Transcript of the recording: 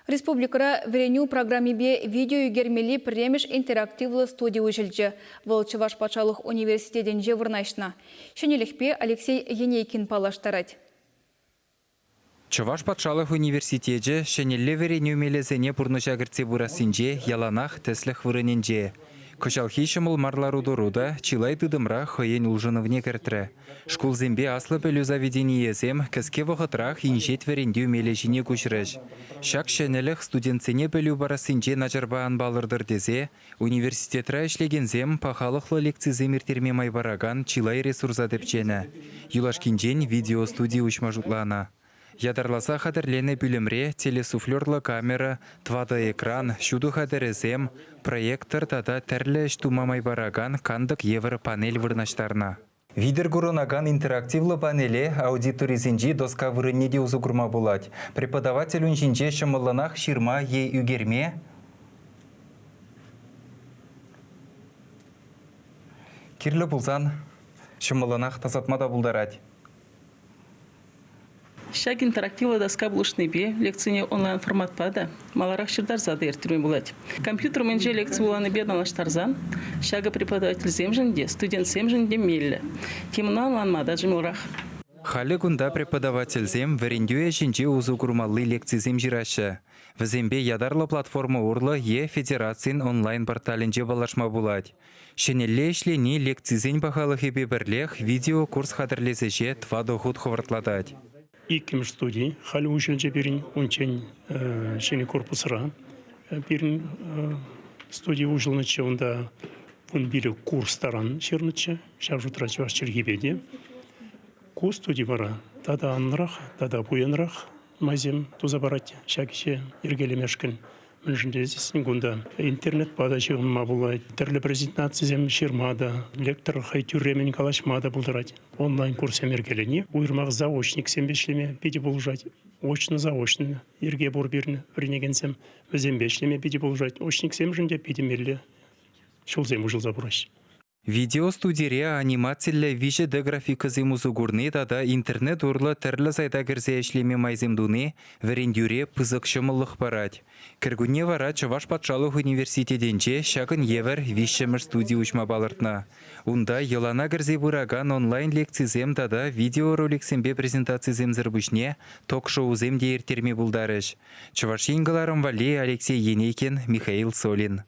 Республикара вереню программебе видео югермели премеш интерактивлы студия училче. Вол Чуваш патшалық университетенже вырнашна. Шенелехпе Алексей Енейкин палаштарать. Чуваш патшалық университеті шенелле вереню мелезене пурныша кіртсе бурасынже, яланах тесліх вырыненже. Кошалхи шымыл марлару доруда, чилай тыдымра хойен улжынывне кіртірі. Шкул зембе аслы пөлі заведениезем, кіске вғытрах инжет верендеу мележіне күшіріш. Шак шенеліх студентсене пөлі барасынже начарбаан балырдыр дезе, университетра ішлегензем пахалықлы лекцизем ертерме майбараган чилай ресурса депчені. Юлашкинжен видео студия учмажутлана. Ядарласа хадерлене бүлімре, телесуфлерлы камера, твады экран, шуду хадерезем, проектор тада тәрлі штумамай бараган кандық евр панель вырнаштарна. Видер гуронаган интерактивлы панеле аудиторизинжи доска вырынеде узугурма булать. Преподаватель уншинче шымылынах ширма е үгерме. Кирлі булзан шымылынах тазатмада булдарать. Шаг интерактивла доска булышныбе лекцияне онлайн формат пада. Маларах ширдар зады эртирме булать. Компьютер менже лекция буланы бедналаштарзан. Шага преподаватель земжинде, студент земжинде мелле. Темна ланмада жимылрах. Халі күнда преподаватель зем верендюе жинже узу курмаллы лекции зем жирашы. Візембе ядарлы платформа урлы е федерациян онлайн порталінже балашма булать. Шенелле ішлені лекции зен бахалық ебе бірлех видео курс хадырлезеже твады худ ховартладать. Иким студии, хали училище берин, унчен шени корпусра, берин студии училище, онда он били курс таран черниче, сейчас утра чуваш чергибеде. Курс студии бара, тада анрах, тада буянрах, мазем тузабарать, шагише иргелемешкен. Здесь интернет подачи мабулай, терле презентации ширмада, лектор хайтюремен калашмада булдырать. Онлайн курс эмергелени, уйрмак заочник сембешлеме педи булжать, очно-заочно, ирге бурбирны, принегенсем, зембешлеме педи булжать, очник семжинде педи мерле, шулзем ужил забуращ. Видео студире анимациялі виже де графика земузугурны тада интернет урлы тірлі сайта кірзе ішлеме майземдуны верендюре пызық шымылық барать. Кіргуне вара Чуваш патшалық университетенче шағын евер вишшемір студия учма балыртна. Унда елана кірзе бұраган онлайн лекцизем тада видеороликсембе презентацизем зірбушне ток-шоузем де ертерме бұлдарыш. Чуваш енгіларым вали Алексей Енейкин, Михаил Солин.